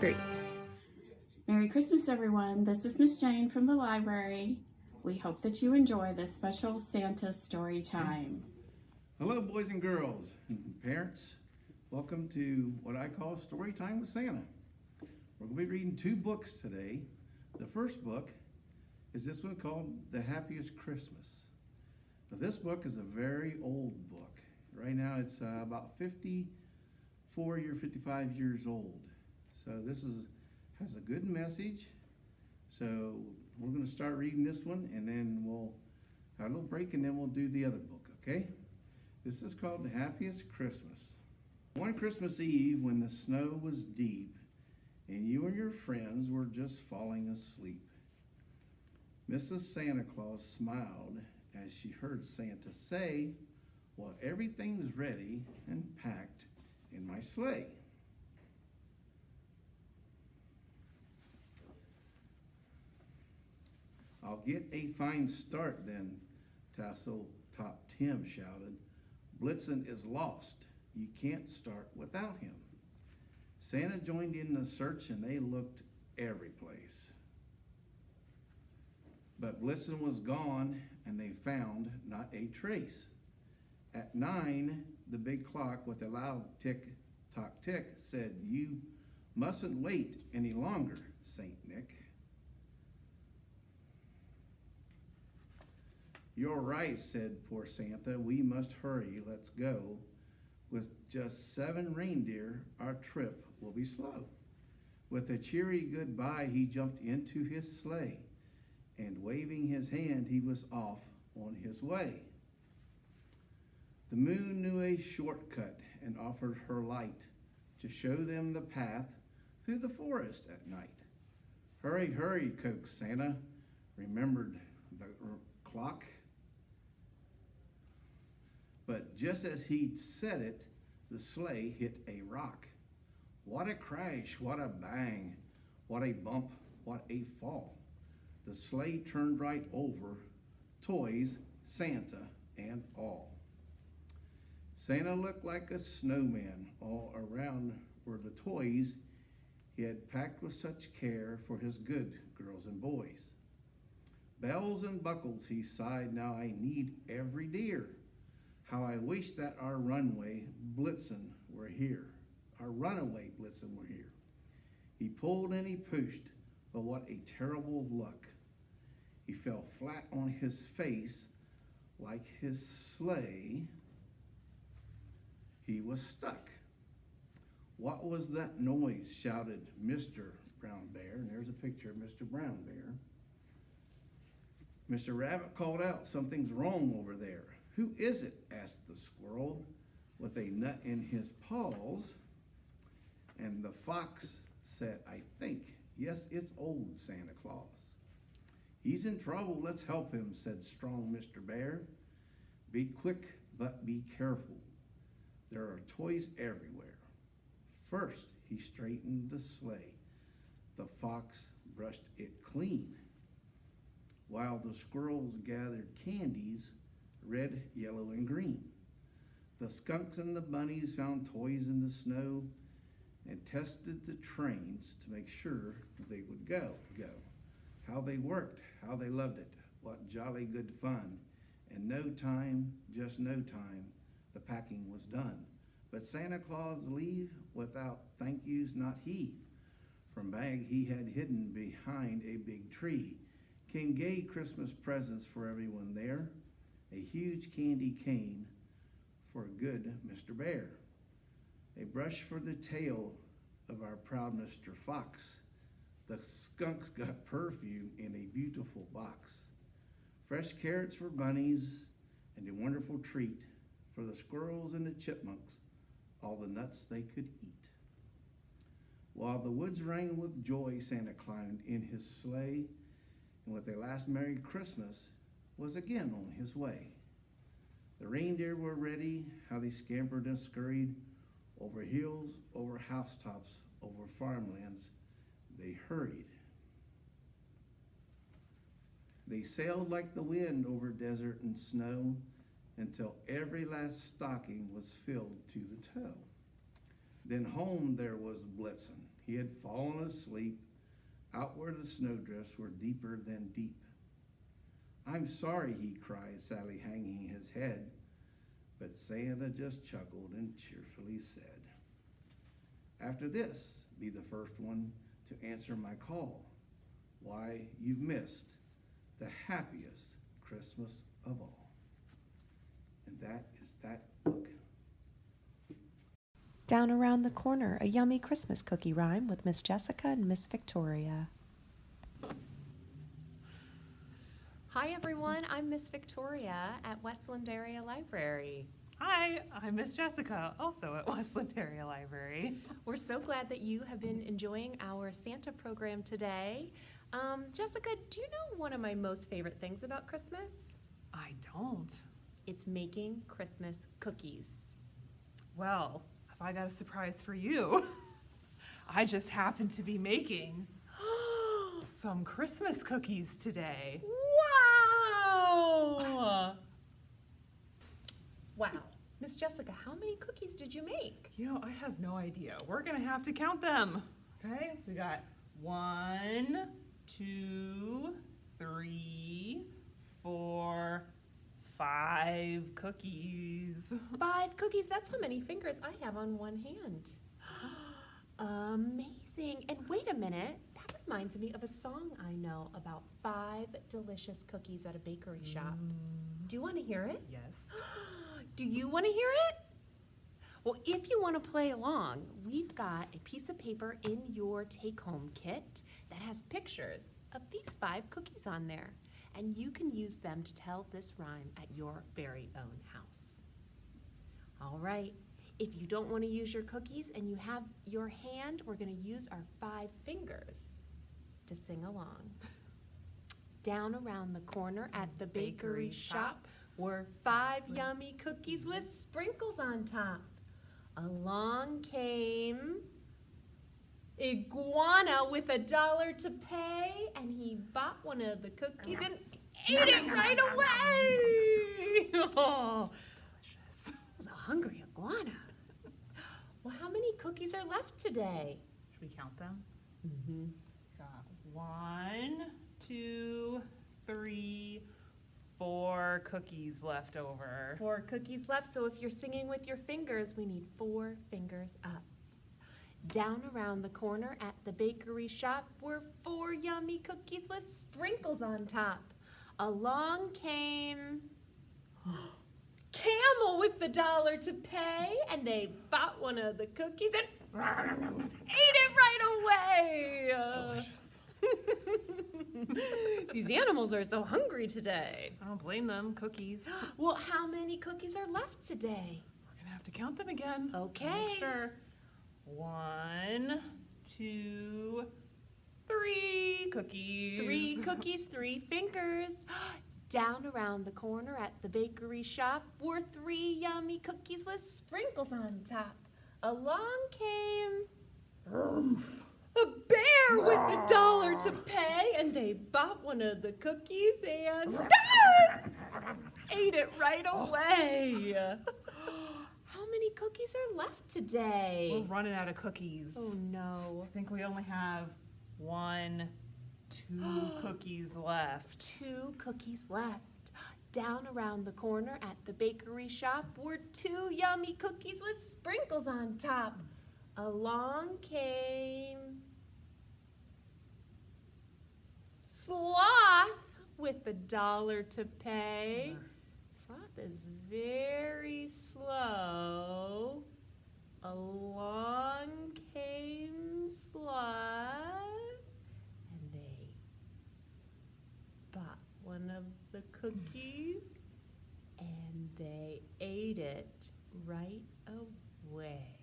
3. Merry Christmas, everyone. This is Miss Jane from the library. We hope that you enjoy this special Santa story time. Hello, boys and girls and parents. Welcome to what I call Story Time with Santa. We're going to be reading 2 books today. The first book is this one called The Happiest Christmas. Now, this book is a very old book. Right now it's about 54 or 55 years old. So this has a good message. So we're going to start reading this one, and then we'll have a little break, and then we'll do the other book, okay? This is called The Happiest Christmas. One Christmas Eve when the snow was deep and you and your friends were just falling asleep, Mrs. Santa Claus smiled as she heard Santa say, "Well, everything's ready and packed in my sleigh." "I'll get a fine start then," Tassel-Top Tim shouted. "Blitzen is lost. You can't start without him." Santa joined in the search and they looked every place. But Blitzen was gone and they found not a trace. At 9, the big clock with a loud tick-tock-tick said, "You mustn't wait any longer, Saint Nick." "You're right," said poor Santa. "We must hurry. Let's go. With just 7 reindeer, our trip will be slow." With a cheery goodbye, he jumped into his sleigh, and waving his hand, he was off on his way. The moon knew a shortcut and offered her light to show them the path through the forest at night. "Hurry, hurry," coaxed Santa. "Remembered the clock?" But just as he'd said it, the sleigh hit a rock. What a crash, what a bang, what a bump, what a fall. The sleigh turned right over, toys, Santa, and all. Santa looked like a snowman. All around were the toys he had packed with such care for his good girls and boys. "Bells and buckles," he sighed, "now I need every dear. How I wish that our runaway Blitzen were here. He pulled and he pushed, but what a terrible luck. He fell flat on his face like his sleigh. He was stuck. "What was that noise?" shouted Mr. Brown Bear. And there's a picture of Mr. Brown Bear. Mr. Rabbit called out, "Something's wrong over there." "Who is it?" asked the squirrel with a nut in his paws. And the fox said, "I think, yes, it's old Santa Claus." "He's in trouble, let's help him," said strong Mr. Bear. "Be quick, but be careful. There are toys everywhere." First, he straightened the sleigh. The fox brushed it clean, while the squirrels gathered candies, red, yellow, and green. The skunks and the bunnies found toys in the snow and tested the trains to make sure they would go. How they worked, how they loved it. What jolly good fun. In no time, just no time, the packing was done. But Santa Claus leave without thank yous, not he. From bag he had hidden behind a big tree came gay Christmas presents for everyone there. A huge candy cane for good Mr. Bear. A brush for the tail of our proud Mr. Fox. The skunks got perfume in a beautiful box. Fresh carrots for bunnies and a wonderful treat for the squirrels and the chipmunks, all the nuts they could eat. While the woods rang with joy, Santa climbed in his sleigh, and with a last Merry Christmas was again on his way. The reindeer were ready, how they scampered and scurried, over hills, over housetops, over farmlands, they hurried. They sailed like the wind over desert and snow until every last stocking was filled to the toe. Then home there was Blitzen. He had fallen asleep out where the snowdrifts were deeper than deep. I'm sorry, he cried, sadly hanging his head. But Santa just chuckled and cheerfully said, after this, be the first one to answer my call. Why, you've missed the happiest Christmas of all. And that is that book. Down Around the Corner, a yummy Christmas cookie rhyme with Miss Jessica and Miss Victoria. Hi everyone, I'm Miss Victoria at Westland Area Library. Hi, I'm Miss Jessica, also at Westland Area Library. We're so glad that you have been enjoying our Santa program today. Jessica, do you know one of my most favorite things about Christmas? I don't. It's making Christmas cookies. Well, have I got a surprise for you? I just happen to be making some Christmas cookies today. Wow! Wow. Miss Jessica, how many cookies did you make? You know, I have no idea. We're gonna have to count them. Okay, we got 1, 2, 3, 4, 5 cookies. 5 cookies, that's how many fingers I have on one hand. Amazing. And wait a minute, that reminds me of a song I know about 5 delicious cookies at a bakery shop. Do you want to hear it? Yes. Do you want to hear it? Well, if you want to play along, we've got a piece of paper in your take-home kit that has pictures of these 5 cookies on there. And you can use them to tell this rhyme at your very own house. All right, if you don't want to use your cookies and you have your hand, we're going to use our 5 fingers to sing along. Down around the corner at the bakery shop were 5 yummy cookies with sprinkles on top. Along came Iguana with $1 to pay, and he bought one of the cookies and ate it right away. Oh, delicious. It was a hungry iguana. Well, how many cookies are left today? Should we count them? Mm-hmm. Got 1, 2, 3, 4 cookies left over. 4 cookies left, so if you're singing with your fingers, we need 4 fingers up. Down around the corner at the bakery shop were 4 yummy cookies with sprinkles on top. Along came Camel with $1 to pay, and they bought one of the cookies and ate it right away. Delicious. These animals are so hungry today. I don't blame them. Cookies. Well, how many cookies are left today? We're gonna have to count them again. Okay. Sure. 1, 2, 3 cookies. 3 cookies, 3 fingers. Down around the corner at the bakery shop were 3 yummy cookies with sprinkles on top. Along came a bear with $1 to pay, and they bought one of the cookies and ate it right away. How many cookies are left today? We're running out of cookies. Oh no. I think we only have 1, 2 cookies left. 2 cookies left. Down around the corner at the bakery shop were 2 yummy cookies with sprinkles on top. Along came Sloth with $1 to pay. Sloth is very slow. Along came Sloth, and they bought one of the cookies, and they ate it right away.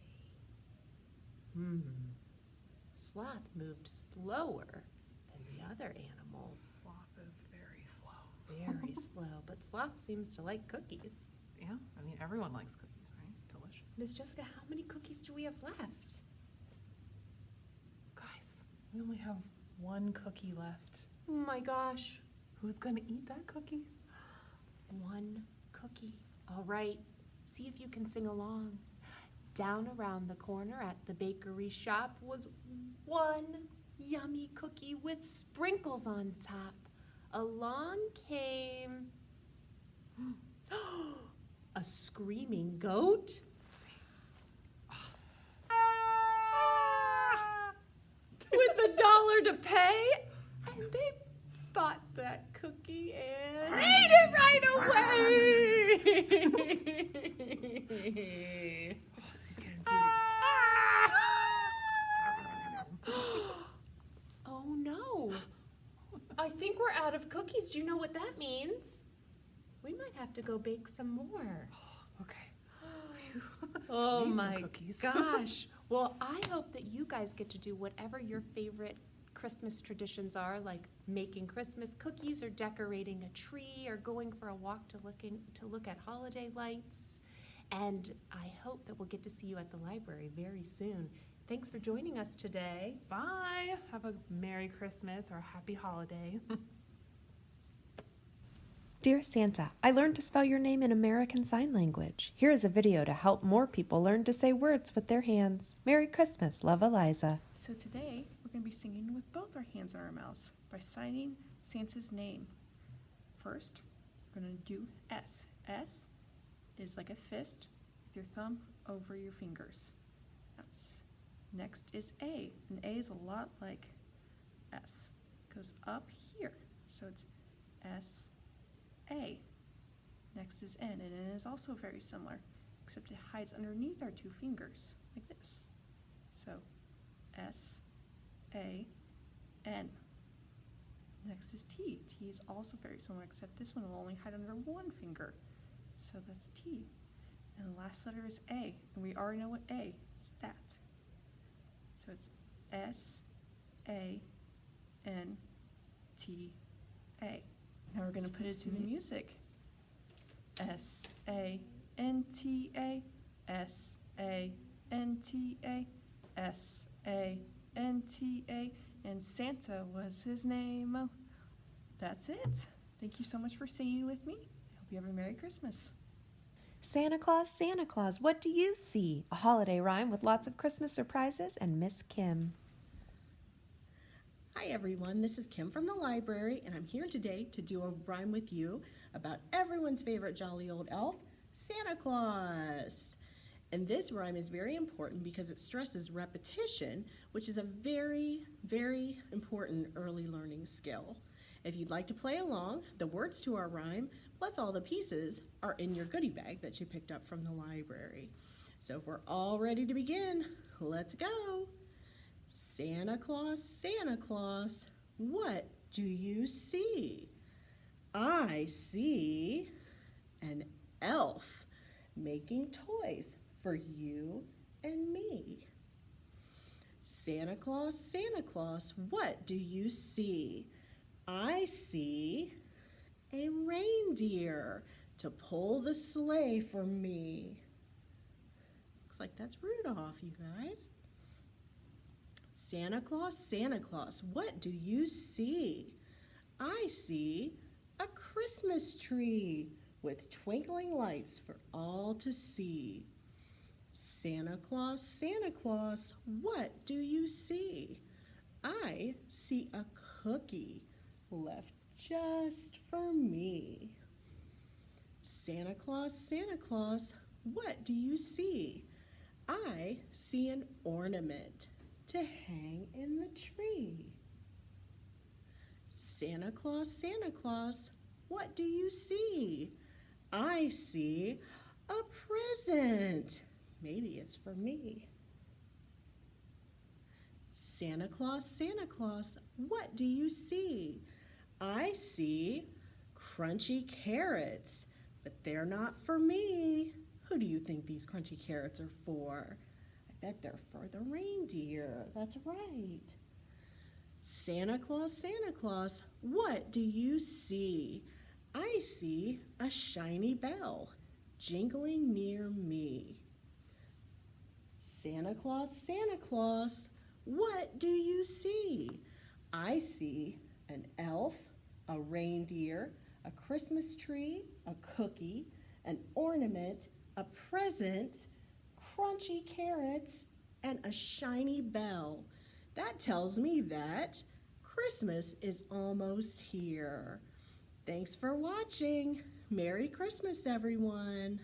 Sloth moved slower than the other animals. Sloth is very slow. Very slow, but Sloth seems to like cookies. Yeah, I mean, everyone likes cookies, right? Delicious. Miss Jessica, how many cookies do we have left? Guys, we only have 1 cookie left. Oh my gosh. Who's gonna eat that cookie? 1 cookie. All right, see if you can sing along. Down around the corner at the bakery shop was one yummy cookie with sprinkles on top. Along came a screaming goat. With $1 to pay, and they bought that cookie and ate it right away. Oh no, I think we're out of cookies. Do you know what that means? We might have to go bake some more. Okay. Oh Need some my cookies. gosh. Well, I hope that you guys get to do whatever your favorite Christmas traditions are, like making Christmas cookies or decorating a tree or going for a walk to look at holiday lights. And I hope that we'll get to see you at the library very soon. Thanks for joining us today. Bye. Have a Merry Christmas or Happy Holiday. Dear Santa, I learned to spell your name in American Sign Language. Here is a video to help more people learn to say words with their hands. Merry Christmas, love, Eliza. So today, we're going to be singing with both our hands on our mouths by signing Santa's name. First, we're going to do S. S is like a fist with your thumb over your fingers. Next is A, and A is a lot like S. It goes up here, so it's S, A. Next is N, and N is also very similar, except it hides underneath our two fingers, like this. So S, A, N. Next is T. T is also very similar, except this one will only hide under one finger. So that's T. And the last letter is A, and we already know what A is. That. So it's S, A, N, T, A. Now we're going to put it to the music. S, A, N, T, A, S, A, N, T, A, S, A, N, T, A, and Santa was his name. Oh, that's it. Thank you so much for singing with me. I hope you have a Merry Christmas. Santa Claus, what do you see? A holiday rhyme with lots of Christmas surprises and Miss Kim. Hi everyone, this is Kim from the library, and I'm here today to do a rhyme with you about everyone's favorite jolly old elf, Santa Claus. And this rhyme is very important because it stresses repetition, which is a very, very important early learning skill. If you'd like to play along, the words to our rhyme, plus all the pieces, are in your goodie bag that you picked up from the library. So if we're all ready to begin, let's go. Santa Claus, what do you see? I see an elf making toys for you and me. Santa Claus, what do you see? I see a reindeer to pull the sleigh for me. Looks like that's Rudolph, you guys. Santa Claus, what do you see? I see a Christmas tree with twinkling lights for all to see. Santa Claus, what do you see? I see a cookie left just for me. Santa Claus, what do you see? I see an ornament to hang in the tree. Santa Claus, what do you see? I see a present. Maybe it's for me. Santa Claus, what do you see? I see crunchy carrots, but they're not for me. Who do you think these crunchy carrots are for? I bet they're for the reindeer. That's right. Santa Claus, what do you see? I see a shiny bell jingling near me. Santa Claus, what do you see? I see an elf, a reindeer, a Christmas tree, a cookie, an ornament, a present, crunchy carrots, and a shiny bell. That tells me that Christmas is almost here. Thanks for watching. Merry Christmas, everyone.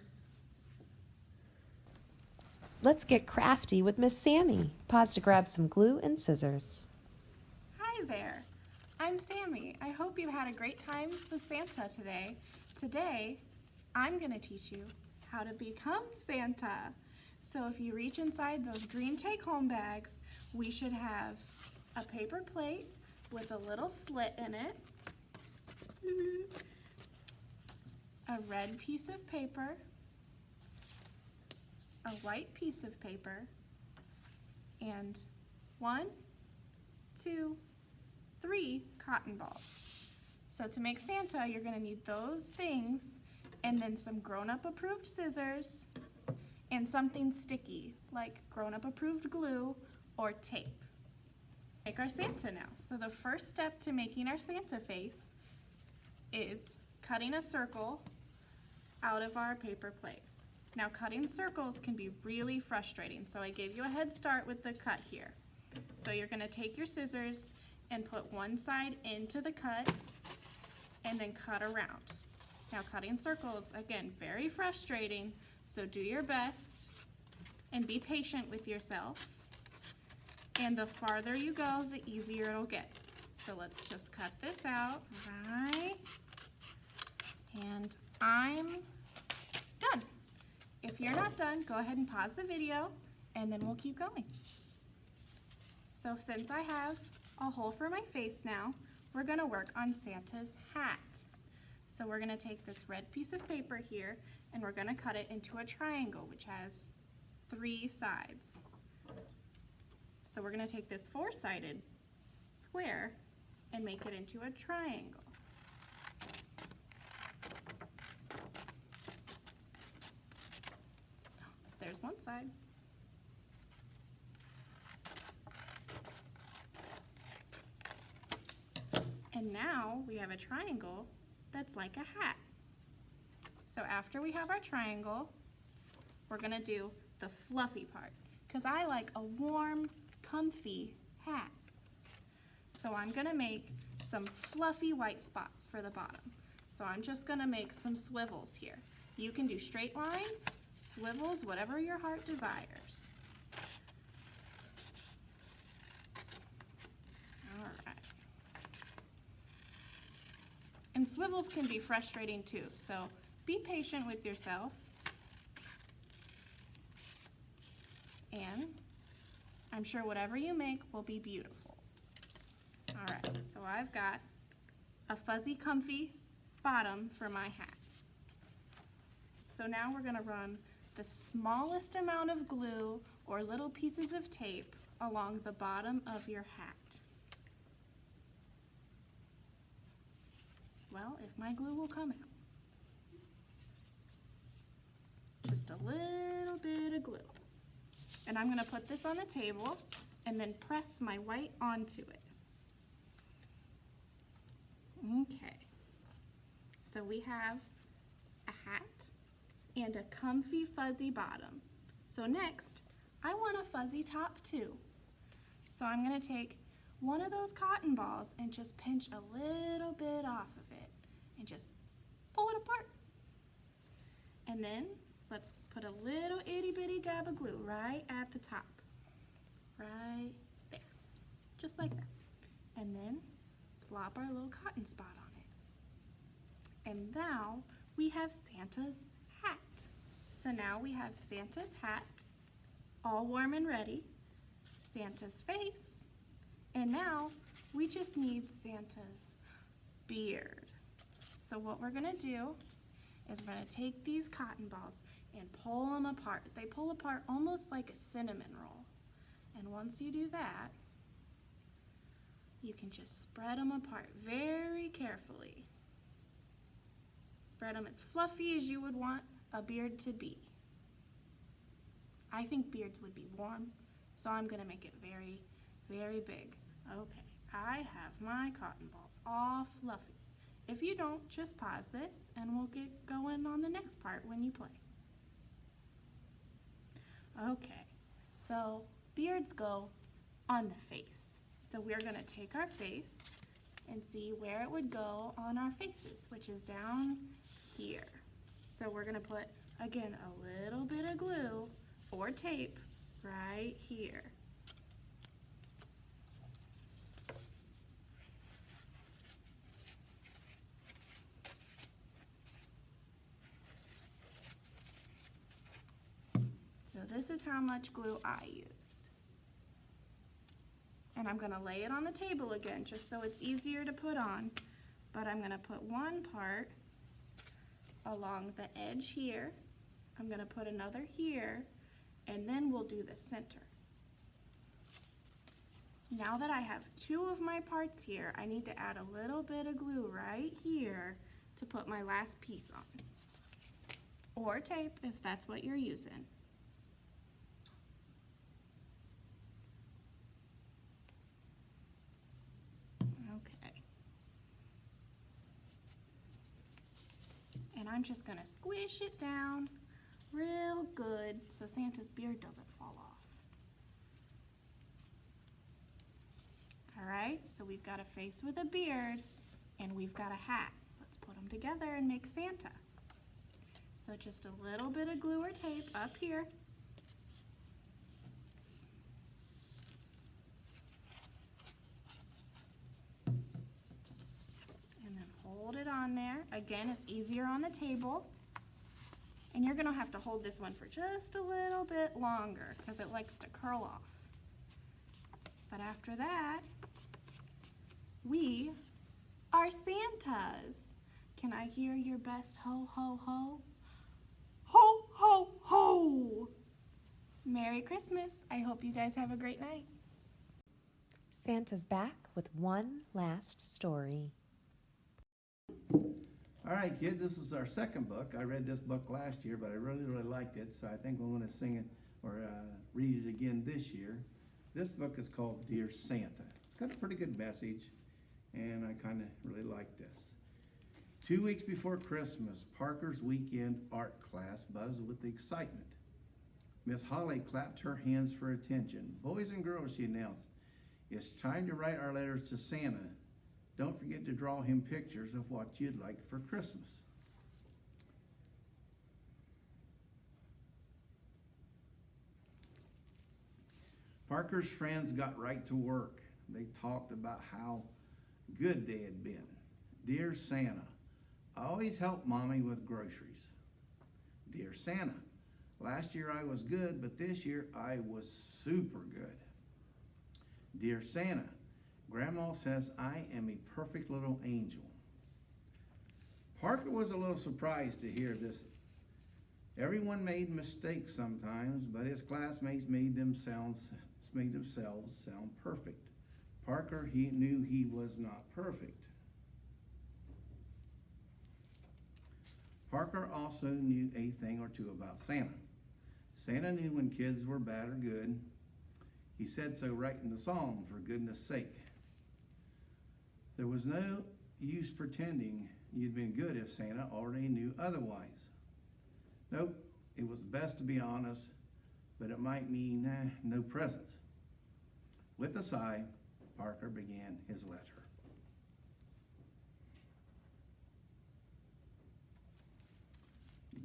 Let's get crafty with Miss Sammy. Pause to grab some glue and scissors. Hi there. I'm Sammy. I hope you had a great time with Santa today. Today, I'm going to teach you how to become Santa. So if you reach inside those green take-home bags, we should have a paper plate with a little slit in it, a red piece of paper, a white piece of paper, and 1, 2, 3 cotton balls. So to make Santa, you're going to need those things and then some grown-up approved scissors and something sticky like grown-up approved glue or tape. Make our Santa now. So the first step to making our Santa face is cutting a circle out of our paper plate. Now cutting circles can be really frustrating, so I gave you a head start with the cut here. So you're going to take your scissors and put one side into the cut and then cut around. Now cutting circles, again, very frustrating, so do your best and be patient with yourself. And the farther you go, the easier it'll get. So let's just cut this out, right? And I'm done. If you're not done, go ahead and pause the video and then we'll keep going. So since I have a hole for my face now, we're gonna work on Santa's hat. So we're gonna take this red piece of paper here and we're gonna cut it into a triangle which has 3 sides. So we're gonna take this 4-sided square and make it into a triangle. There's one side. And now we have a triangle that's like a hat. So after we have our triangle, we're gonna do the fluffy part, because I like a warm, comfy hat. So I'm gonna make some fluffy white spots for the bottom. So I'm just gonna make some swivels here. You can do straight lines, swivels, whatever your heart desires. All right. And swivels can be frustrating too, so be patient with yourself. And I'm sure whatever you make will be beautiful. All right, so I've got a fuzzy, comfy bottom for my hat. So now we're gonna run the smallest amount of glue or little pieces of tape along the bottom of your hat. Well, if my glue will come out. Just a little bit of glue. And I'm gonna put this on the table and then press my white onto it. Okay, so we have a hat and a comfy fuzzy bottom. So next, I want a fuzzy top too. So I'm gonna take one of those cotton balls and just pinch a little bit off of it and just pull it apart. And then let's put a little itty bitty dab of glue right at the top, right there, just like that. And then plop our little cotton spot on it. And now we have Santa's hat. So now we have Santa's hat, all warm and ready, Santa's face, and now we just need Santa's beard. So what we're gonna do is we're gonna take these cotton balls and pull them apart. They pull apart almost like a cinnamon roll. And once you do that, you can just spread them apart very carefully. Spread them as fluffy as you would want a beard to be. I think beards would be warm, so I'm gonna make it very, very big. Okay, I have my cotton balls all fluffy. If you don't, just pause this and we'll get going on the next part when you play. Okay, so beards go on the face. So we're gonna take our face and see where it would go on our faces, which is down here. So we're gonna put, again, a little bit of glue or tape right here. So this is how much glue I used. And I'm gonna lay it on the table again, just so it's easier to put on. But I'm gonna put one part along the edge here. I'm gonna put another here, and then we'll do the center. Now that I have two of my parts here, I need to add a little bit of glue right here to put my last piece on. Or tape if that's what you're using. Okay. And I'm just gonna squish it down real good so Santa's beard doesn't fall off. All right, so we've got a face with a beard and we've got a hat. Let's put them together and make Santa. So just a little bit of glue or tape up here. And then hold it on there. Again, it's easier on the table. And you're gonna have to hold this one for just a little bit longer because it likes to curl off. But after that, we are Santas. Can I hear your best ho, ho, ho? Ho, ho, ho! Merry Christmas. I hope you guys have a great night. Santa's back with one last story. All right, kids, this is our second book. I read this book last year, but I really, really liked it, so I think we're going to sing it or read it again this year. This book is called Dear Santa. It's got a pretty good message, and I kind of really like this. 2 weeks before Christmas, Parker's weekend art class buzzed with excitement. Miss Holly clapped her hands for attention. Boys and girls, she announced, it's time to write our letters to Santa. Don't forget to draw him pictures of what you'd like for Christmas. Parker's friends got right to work. They talked about how good they had been. Dear Santa, I always help Mommy with groceries. Dear Santa, last year I was good, but this year I was super good. Dear Santa, Grandma says I am a perfect little angel. Parker was a little surprised to hear this. Everyone made mistakes sometimes, but his classmates made themselves sound perfect. Parker, he knew he was not perfect. Parker also knew a thing or two about Santa. Santa knew when kids were bad or good. He said so right in the song, for goodness sake. There was no use pretending you'd been good if Santa already knew otherwise. Nope, it was best to be honest, but it might mean no presents. With a sigh, Parker began his letter.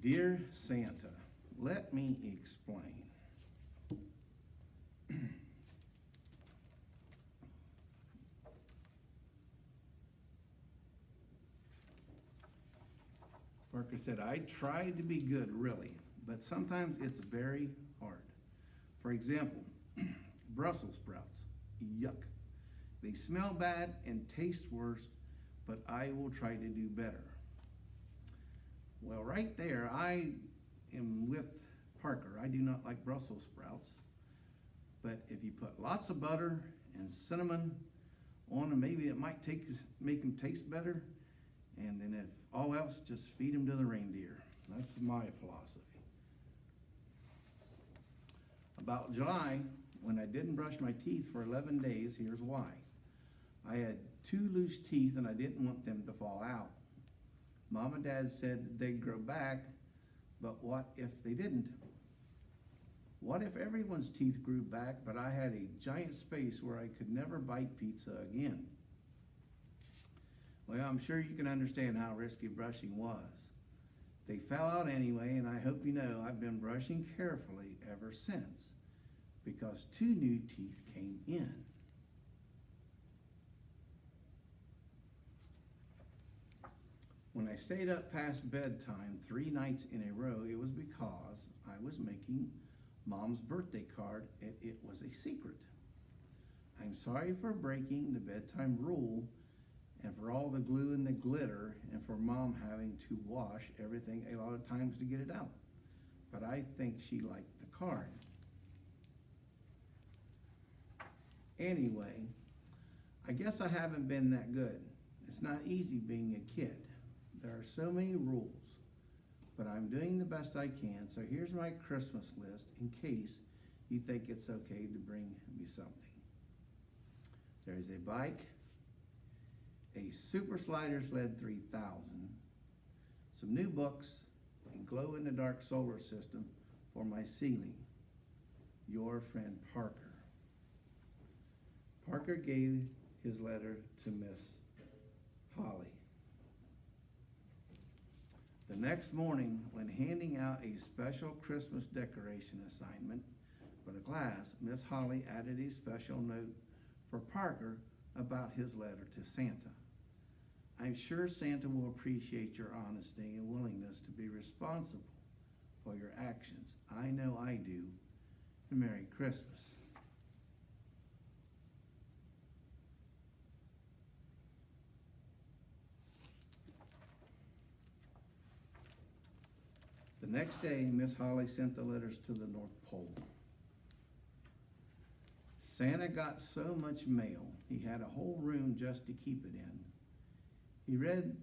Dear Santa, let me explain. Parker said, I tried to be good, really, but sometimes it's very hard. For example, Brussels sprouts, yuck. They smell bad and taste worse, but I will try to do better. Well, right there, I am with Parker. I do not like Brussels sprouts, but if you put lots of butter and cinnamon on them, maybe it might make them taste better. And then if all else, just feed them to the reindeer. That's my philosophy. About July, when I didn't brush my teeth for 11 days, here's why. I had 2 loose teeth and I didn't want them to fall out. Mom and Dad said they'd grow back, but what if they didn't? What if everyone's teeth grew back, but I had a giant space where I could never bite pizza again? Well, I'm sure you can understand how risky brushing was. They fell out anyway, and I hope you know I've been brushing carefully ever since, because 2 new teeth came in. When I stayed up past bedtime 3 nights in a row, it was because I was making Mom's birthday card, and it was a secret. I'm sorry for breaking the bedtime rule, and for all the glue and the glitter, and for Mom having to wash everything a lot of times to get it out. But I think she liked the card. Anyway, I guess I haven't been that good. It's not easy being a kid. There are so many rules, but I'm doing the best I can, so here's my Christmas list in case you think it's okay to bring me something. There's a bike, a Super Slider Sled 3000, some new books, a glow-in-the-dark solar system for my ceiling. Your friend Parker. Parker gave his letter to Miss Holly. The next morning, when handing out a special Christmas decoration assignment for the class, Miss Holly added a special note for Parker about his letter to Santa. I'm sure Santa will appreciate your honesty and willingness to be responsible for your actions. I know I do. And Merry Christmas. The next day, Miss Holly sent the letters to the North Pole. Santa got so much mail, he had a whole room just to keep it in. He read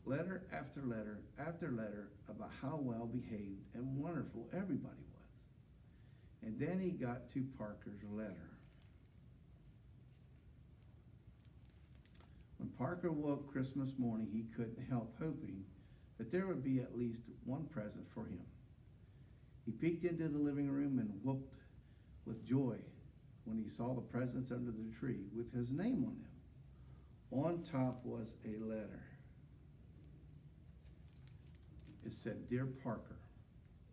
letter after letter after letter about how well behaved and wonderful everybody was. And then he got to Parker's letter. When Parker woke Christmas morning, he couldn't help hoping that there would be at least one present for him. He peeked into the living room and whooped with joy when he saw the presents under the tree with his name on them. On top was a letter. It said, Dear Parker,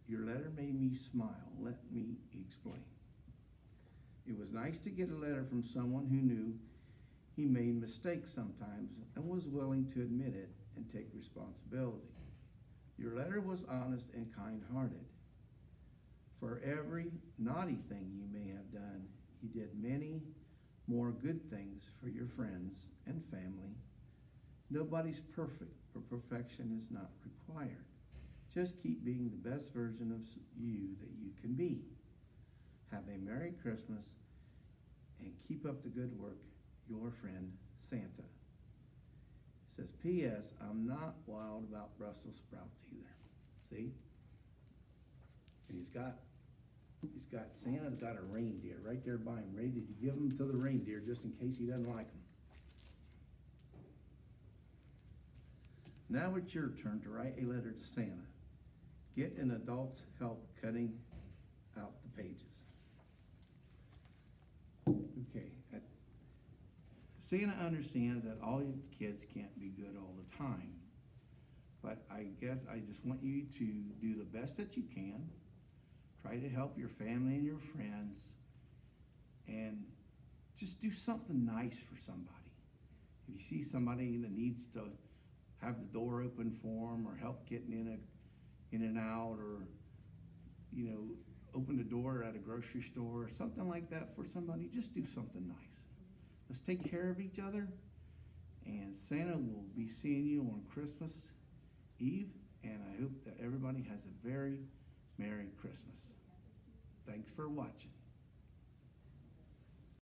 your letter made me smile. Let me explain. It was nice to get a letter from someone who knew he made mistakes sometimes and was willing to admit it and take responsibility. Your letter was honest and kind-hearted. For every naughty thing you may have done, you did many more good things for your friends and family. Nobody's perfect, but perfection is not required. Just keep being the best version of you that you can be. Have a Merry Christmas and keep up the good work. Your friend, Santa. It says, P.S. I'm not wild about Brussels sprouts either. See? And Santa's got a reindeer right there by him, ready to give them to the reindeer just in case he doesn't like them. Now it's your turn to write a letter to Santa. Get an adult's help cutting out the pages. Okay. Santa understands that all your kids can't be good all the time. But I guess I just want you to do the best that you can. Try to help your family and your friends. And just do something nice for somebody. If you see somebody that needs to have the door open for them or help getting in and out, or, open the door at a grocery store or something like that for somebody, just do something nice. Let's take care of each other, and Santa will be seeing you on Christmas Eve, and I hope that everybody has a very Merry Christmas. Thanks for watching.